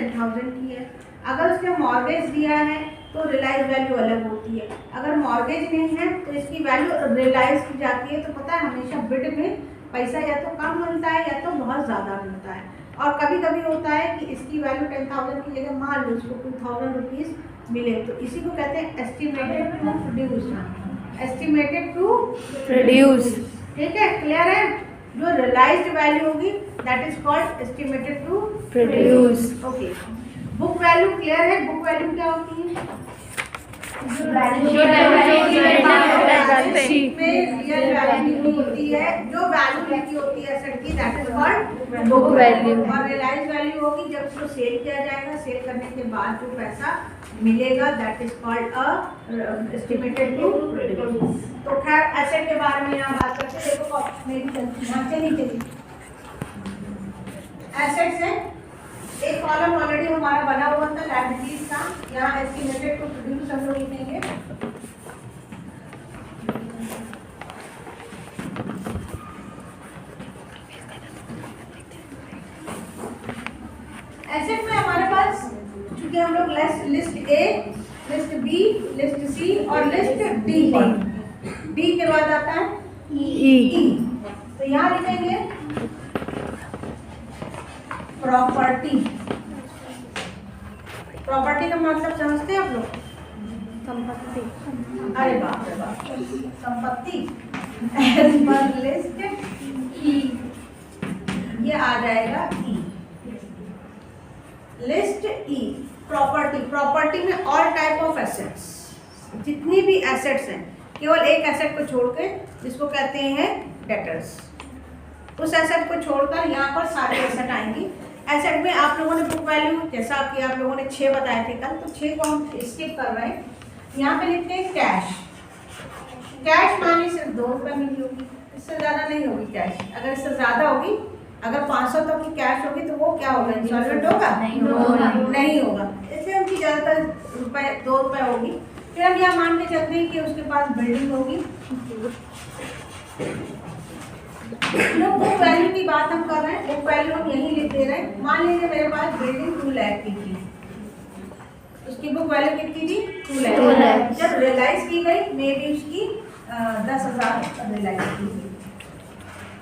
10,000 की है। अगर उसने मॉर्गेज दिया है तो रियलाइज वैल्यू अलग होती है। अगर मॉर्गेज नहीं है तो इसकी वैल्यू रियलाइज की जाती है। तो पता है हमेशा बिड में पैसा या तो कम मिलता है या तो बहुत ज़्यादा मिलता है। और कभी कभी होता है कि इसकी वैल्यू 10,000 की जगह मान लो उसको 2,000 रुपीज़ मिले, तो इसी को कहते हैं estimated to produce. Estimated to produce. ठीक है, क्लियर है। जो रियलाइज्ड वैल्यू होगी that is called estimated to produce. Okay. Book value clear है। बुक वैल्यू क्या होती है? शीट में रियल वैल्यू होती है, जो वैल्यू लिखी होती है एसेट की that is called book value. और रियलाइज वैल्यू होगी जब उसको सेल किया जाएगा, सेल करने के बाद जो पैसा मिलेगा that is called a estimated to produce. तो खैर एसेट के बारे में यहाँ बात करते हैं। देखो मेरी चली एसेट्स है। एक कॉलम ऑलरेडी हमारा बना हुआ था लायबिलिटीज का, यहाँ एस्टिमेटेड टू प्रोड्यूस हम लोग लिखेंगे। एसेट में हमारे पास चूंकि हम लोग list A, list B, list C और लिस्ट डी लेंगे। डी के बाद आता है ई। तो यहाँ लिखेंगे प्रॉपर्टी। प्रॉपर्टी का मतलब समझते हैं आप लोग? संपत्ति। अरे बाप रे बाप, संपत्ति। एज पर लिस्ट ई, ये आ जाएगा ई। लिस्ट ई प्रॉपर्टी। प्रॉपर्टी में ऑल टाइप ऑफ एसेट्स, जितनी भी एसेट्स हैं, केवल एक एसेट को छोड़ के जिसको कहते हैं डेटर्स, उस एसेट को छोड़कर यहाँ पर सारे एसेट आएंगी। एसेट में आप लोगों ने बुक वैल्यू जैसा कि आप लोगों ने 6 बताए थे कल, तो 6 को हम स्किप कर रहे हैं। यहाँ पे लिखते हैं कैश। कैश मानी सिर्फ 2 रुपये मिली होगी, इससे ज़्यादा नहीं होगी कैश। अगर इससे ज़्यादा होगी, अगर 500 तक की कैश होगी तो वो क्या होगा? इंस्टॉलमेंट होगा? नहीं होगा। इसलिए उनकी ज़्यादातर रुपये 2 रुपये होगी। फिर हम यह मान के चलते हैं कि उसके पास बिल्डिंग होगी। बुक वैल्यू की बात हम कर रहे हैं, बुक वैल्यू हम यही लिख दे रहे हैं। मान लीजिए मेरे पास बिल्डिंग 2 लाख की थी, उसकी बुक वैल्यू कितनी थी? 2 लाख। जब रियलाइज की गई मे भी उसकी 10,000 रियलाइज की गई।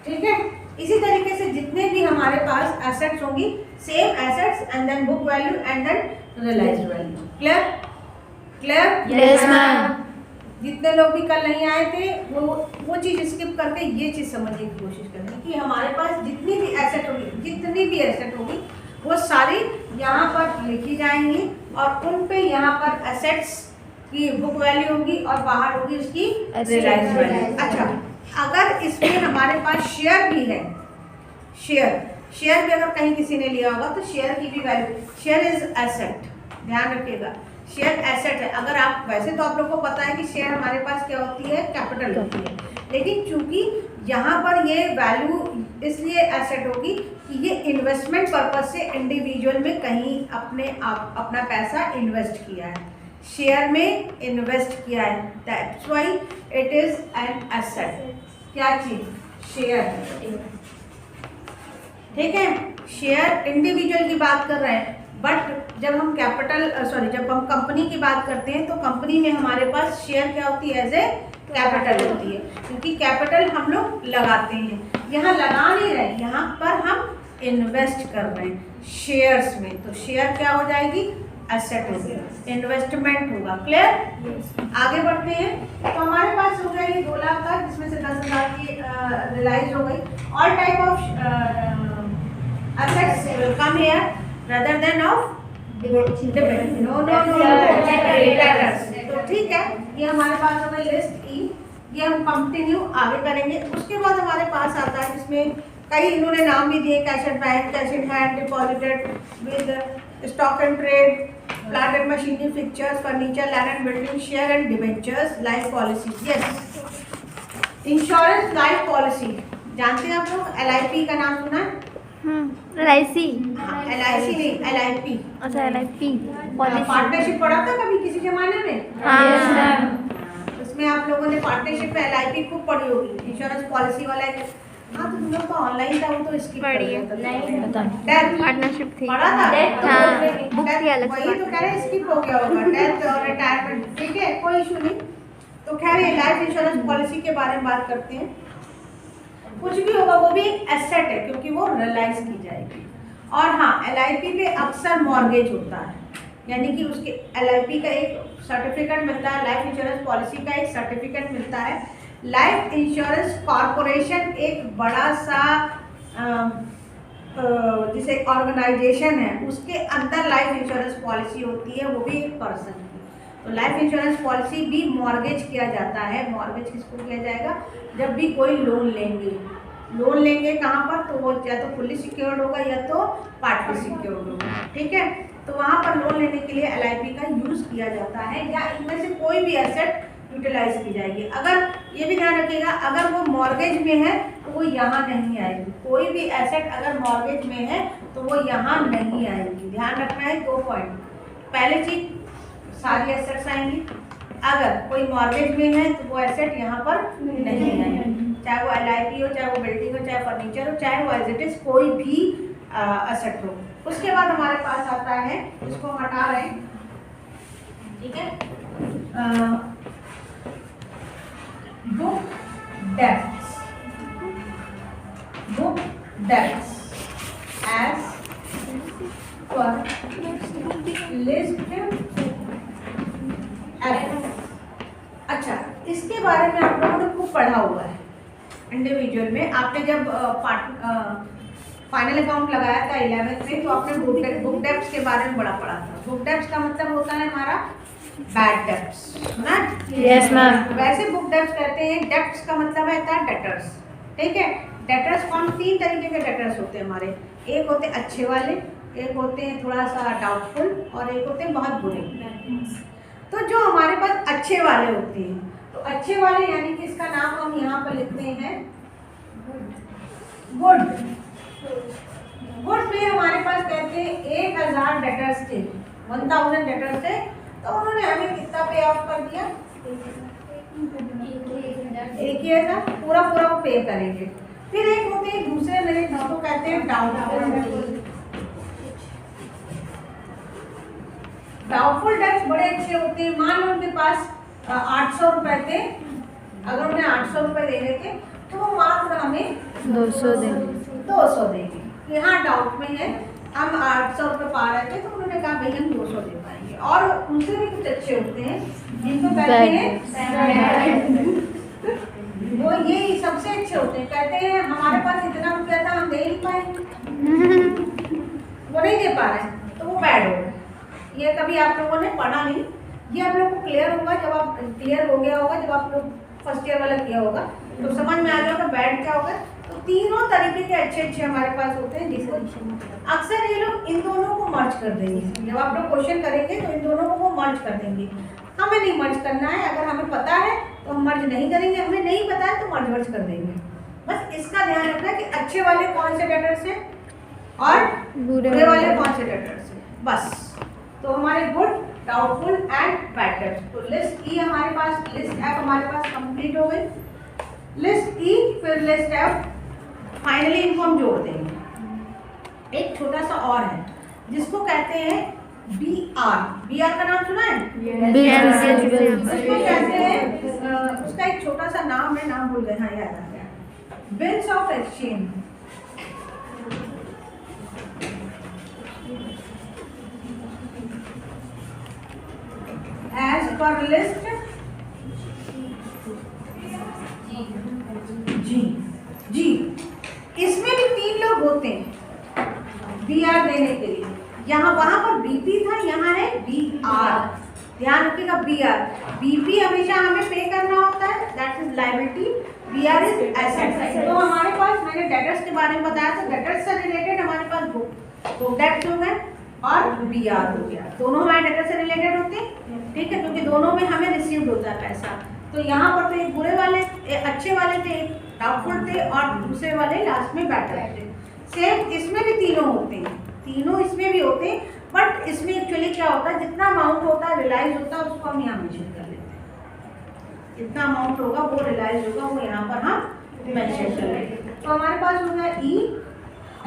ठीक है, इसी तरीके से जितने भी हमारे पास एसेट्स होंगी, same assets and then book value and then realised value. Clear? Clear? Yes ma'am. जितने लोग भी कल नहीं आए थे वो चीज़ स्किप करके ये चीज़ समझने की कोशिश करें कि हमारे पास जितनी भी एसेट होगी वो सारी यहाँ पर लिखी जाएंगी और उन पे यहाँ पर एसेट्स की बुक वैल्यू होगी और बाहर होगी उसकी रियलाइज्ड वैल्यू। अच्छा, अगर इसमें हमारे पास शेयर भी है, शेयर भी अगर कहीं किसी ने लिया होगा तो शेयर की भी वैल्यू, शेयर इज एसेट, ध्यान रखिएगा, शेयर एसेट है। अगर आप वैसे तो आप लोग को पता है कि शेयर हमारे पास क्या होती है? कैपिटल होती है। लेकिन चूंकि यहाँ पर ये वैल्यू इसलिए एसेट होगी कि ये इन्वेस्टमेंट पर्पज से इंडिविजुअल में कहीं अपना पैसा इन्वेस्ट किया है, शेयर में इन्वेस्ट किया है, that's why it is an asset. क्या चीज? शेयर। ठीक है, शेयर इंडिविजुअल की बात कर रहे हैं, बट जब हम जब हम कंपनी की बात करते हैं तो कंपनी में हमारे पास शेयर क्या होती है? एज ए कैपिटल होती है, क्योंकि कैपिटल हम लोग लगाते हैं। यहाँ लगा नहीं रहे, यहाँ पर हम इन्वेस्ट कर रहे हैं शेयर्स में, तो शेयर क्या हो जाएगी? एसेट हो गया, इन्वेस्टमेंट होगा। क्लियर? आगे बढ़ते हैं। तो हमारे पास हो गया ये 2 लाख का, जिसमें से 10,000 की रियलाइज हो गई। All type of assets come here rather than of debit. No. तो ठीक है, ये हमारे पास हो गई लिस्ट ई। ये हम कंटिन्यू आगे करेंगे। उसके बाद हमारे पास आता है जिसमें कई इन्होंने नाम भी दिए, cash at bank, cash in hand, deposited with stock and trade, plant and machinery, fixtures, furniture, land and building, share and debentures, life policy. Yes, insurance life policy जानते हैं आप लोग? LIP का नाम सुना है? LIC। LIC नहीं, LIP। अच्छा, LIP पार्टनरशिप पढ़ा था कभी किसी जमाने में? हाँ। उसमें आप लोगों ने पार्टनरशिप में LIP खूब पढ़ी होगी। इंश्योरेंस पॉलिसी वाला एक हाँ तो तुम लोग तो ऑनलाइन था, वो तो स्किप कर पढ़िए। दिया पता था। नहीं। Death पार्टनरशिप थी। पढ़ा था? हाँ, बुक Death, थी अलग से वही तो कह रहे स्किप हो गया होगा, डेथ और रिटायरमेंट, ठीक है कोई इशू नहीं। तो खैर ये लाइफ इंश्योरेंस पॉलिसी के बारे में बात करते हैं। कुछ भी होगा वो भी एक एसेट है क्योंकि वो रियलाइज की जाएगी। और हाँ, LIP पे अक्सर मॉर्गेज होता है, यानी कि उसके LIP का एक सर्टिफिकेट मिलता है, लाइफ इंश्योरेंस पॉलिसी का एक सर्टिफिकेट मिलता है। लाइफ इंश्योरेंस कॉरपोरेशन एक बड़ा सा जिसे ऑर्गेनाइजेशन है, उसके अंदर लाइफ इंश्योरेंस पॉलिसी होती है, वो भी एक पर्सन की। तो लाइफ इंश्योरेंस पॉलिसी भी मॉर्गेज किया जाता है। मॉर्गेज किसको किया जाएगा? जब भी कोई लोन लेंगे। लोन लेंगे कहाँ पर? तो वो या तो फुल्ली सिक्योर्ड होगा या तो पार्टली सिक्योर्ड होगा, ठीक है। तो वहाँ पर लोन लेने के लिए LIP का यूज़ किया जाता है, या इनमें से कोई भी एसेट यूटिलाइज की जाएगी। अगर ये भी ध्यान रखिएगा, अगर वो मॉर्गेज में है तो वो यहाँ नहीं आएगी। कोई भी एसेट अगर मॉर्गेज में है तो वो यहाँ नहीं आएगी। ध्यान रखना है 2 पॉइंट। पहले चीज, सारी एसेट्स आएंगी। अगर कोई मॉर्गेज में है तो वो एसेट यहाँ पर नहीं आएगी, चाहे वो LIP हो, चाहे वो बिल्डिंग हो, चाहे फर्नीचर हो, चाहे वो एज इट इज कोई भी एसेट हो। उसके बाद हमारे पास आता है, इसको हम हटा रहे हैं, ठीक है, book debts. Book debts as per list F। अच्छा, इसके बारे में आप लोगों ने खूब पढ़ा हुआ है इंडिविजुअल में। आपने जब फाइनल अकाउंट लगाया था 11th में, तो आपने बुक डेब्ट्स के बारे में बड़ा पढ़ा था। बुक डेब्ट्स का मतलब होता है हमारा बैड डेब्ट्स, ना? Yes ma'am. वैसे बुक डेब्ट्स कहते हैं, डेब्ट्स का मतलब है डेटर्स, ठीक है। डेटर्स कौन? 3 तरीके के डेटर्स होते हैं हमारे। एक होते हैं अच्छे वाले, एक होते हैं थोड़ा सा डाउटफुल, और एक होते हैं बहुत बुरे। तो जो हमारे पास अच्छे वाले होते हैं, तो अच्छे वाले यानी कि इसका नाम हम यहाँ पर लिखते हैं गुड। गुड में हमारे पास कहते हैं 1000 डेटर्स थे, 1000 डेटर्स थे, तो उन्होंने हमें कितना पे ऑफ कर दिया? 1000 पूरा पूरा वो पे करेंगे। फिर एक होते हैं दूसरे मेरे, जिसको कहते हैं डाउटफुल। डाउटफुल डेब्ट्स बड़े अच्छे होते हैं। मान लो उनके पास 800 रुपए थे, अगर उन्हें 800 रुपए देने थे तो वो मात्र हमें 200 देंगे। 200 देंगे। यहाँ डाउट में है, हम 800 रुपए पा रहे थे तो उन्होंने कहा भाई हम 200 दे पाएंगे। और उनसे भी कुछ अच्छे होते हैं जिनको कहते हैं वो ये सबसे अच्छे होते हैं, कहते हैं हमारे पास इतना रुपया था हम दे नहीं पाएंगे, वो नहीं दे पा रहे, तो वो बैड हो गए। ये कभी आप लोगों ने पढ़ा नहीं, ये आप लोग को क्लियर होगा जब आप क्लियर हो गया होगा, जब आप लोग फर्स्ट ईयर वाला किया होगा तो समझ में आ गया होगा बैड क्या होगा। तो तीनों तरीके के अच्छे अच्छे हमारे पास होते हैं, जिसको अक्सर ये लोग इन दोनों को मर्ज कर देंगे। जब आप लोग क्वेश्चन करेंगे तो इन दोनों को वो मर्ज कर देंगे। हमें नहीं मर्ज करना है, अगर हमें पता है तो हम मर्ज नहीं करेंगे, हमें नहीं पता है तो मर्ज कर देंगे। बस इसका ध्यान रखना कि अच्छे वाले कौन से डेटर्स हैं और बुरे वाले कौन से डेटर्स हैं, बस। तो हमारे good, doubtful and bad debts. तो लिस्ट ई हमारे पास, लिस्ट एफ हमारे पास कंप्लीट हो गई। लिस्ट ई फिर लिस्ट एफ, फाइनली इनको हम जोड़ देंगे। एक छोटा सा और है जिसको कहते हैं BR। BR का नाम सुना है? उसको कहते हैं, उसका एक छोटा सा नाम है, नाम भूल गए, हाँ याद आ गया, bills of exchange. As per list जी। इसमें भी 3 लोग होते हैं BR देने के लिए। यहाँ वहां पर BP था, यहाँ है BR। ध्यान रखिएगा, BR। BP हमेशा हमें पे करना होता है, that is liability, BR is asset. तो हमारे पास, मैंने डेटर्स के बारे में बताया था, डेटर्स से रिलेटेड हमारे पास बुक डेब्ट हो गए और BR हो गया। दोनों हमारे डेटर से रिलेटेड होते हैं, ठीक है, क्योंकि दोनों में हमें रिसीव होता है पैसा। तो यहाँ पर तो एक बुरे वाले, अच्छे वाले थे, एक डाउटफुल थे और दूसरे वाले लास्ट में बैड थे। सेम इसमें भी तीनों होते हैं, तीनों इसमें भी होते हैं, बट इसमें एक्चुअली क्या होता है, जितना अमाउंट होता है रियलाइज होता है उसको हम यहाँ मेंशन कर लेते हैं। जितना अमाउंट होगा वो रियलाइज होगा वो यहाँ पर हम मेंशन कर लेंगे। तो हमारे पास हो गया ई,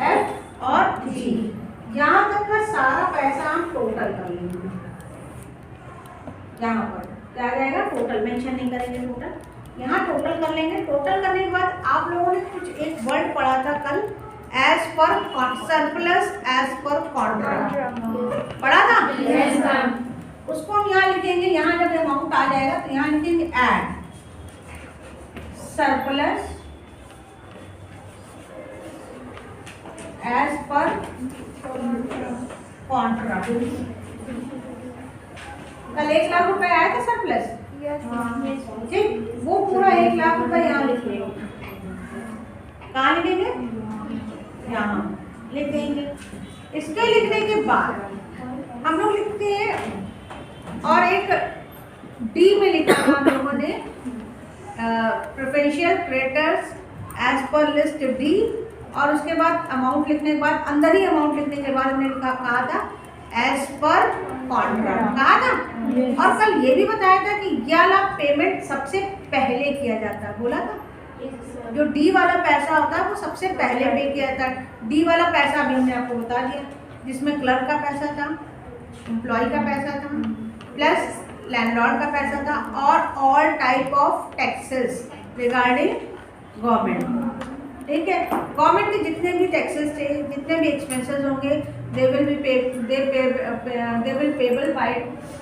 एफ और जी। यहाँ तक का सारा पैसा हम टोटल कर लेंगे। यहाँ पर क्या आ जाएगा, टोटल, मेंशन नहीं करेंगे टोटल, यहाँ टोटल कर लेंगे। टोटल करने के बाद आप लोगों ने कुछ एक वर्ड पढ़ा था कल, as per surplus as per Contra, पढ़ा था? Yes, ma'am. उसको हम यहाँ लिखेंगे, यहाँ जब अमाउंट आ जाएगा तो यहाँ लिखेंगे add surplus as per contra. कल 1 लाख रुपए आया था सरप्लस, ठीक, वो पूरा 1 लाख रुपए यहाँ लिख लेंगे। कहाँ लिखेंगे? यहाँ लिख देंगे। इसके लिखने के बाद हम लोग लिखते हैं, और एक डी में लिखा था हम लोगों ने preferential creditors as per list D, और उसके बाद अमाउंट लिखने के बाद, अंदर ही अमाउंट लिखने के बाद हमने कहा था एज पर कॉन्ट्रैक्ट, कहा था। और कल ये भी बताया था कि ये वाला पेमेंट सबसे पहले किया जाता है, बोला था। जो डी वाला पैसा होता है वो सबसे पहले पे किया जाता है। डी वाला पैसा अभी हमने आपको बता दिया, जिसमें क्लर्क का पैसा था, एम्प्लॉय का पैसा था, प्लस लैंडलॉर्ड का पैसा था, और all type of taxes regarding government, ठीक है। गवर्नमेंट के जितने भी टैक्सेस थे, जितने भी एक्सपेंसेस होंगे, they will payable by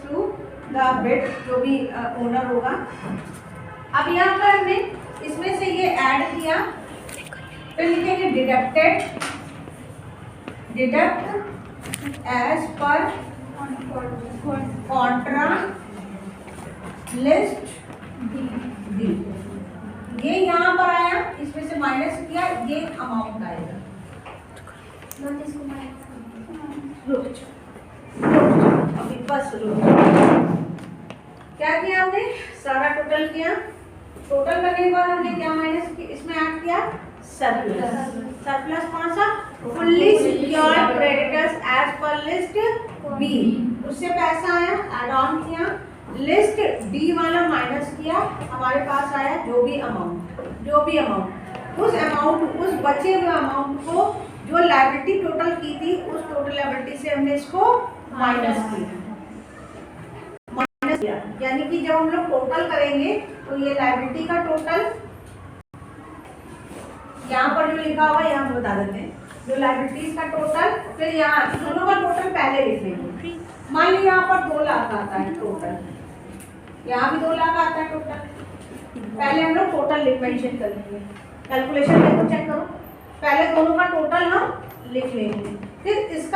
two the bid, जो भी ओनर होगा। अब यहाँ पर हमने इसमें से ये ऐड किया, फिर लिखेंगे deduct as per contra list D. ये यहाँ पर आया, इसमें से माइनस किया, ये अमाउंट आएगा। रुक जाओ, अभी बस रुक जाओ। क्या किया हमने? सारा टोटल किया। टोटल करने के बाद हमने क्या माइनस किया, इसमें ऐड किया सरप्लस। सरप्लस कौन सा? Fully secured creditors as per list B, उससे पैसा आया, ऐड ऑन किया, लिस्ट डी वाला माइनस किया, हमारे पास आया जो भी अमाउंट, उस अमाउंट, उस बचे हुए अमाउंट को जो लायबिलिटी टोटल की थी, उस टोटल लायबिलिटी से हमने इसको माइनस किया। यानी कि जब हम लोग टोटल करेंगे तो ये लायबिलिटी का टोटल, यहाँ पर जो लिखा हुआ है यहाँ बता देते हैं, जो लायबिलिटीज का टोटल, फिर यहाँ दोनों का टोटल पहले लिख लेंगे। मान लीजिए यहाँ पर 2 लाख आता है टोटल, यहाँ भी 2 लाख आता है टोटल, पहले हम लोग टोटल मेंशन कर लेंगे। कैलकुलेशन देखो, चेक करो, पहले दोनों का टोटल हम लिख लेंगे, फिर इसका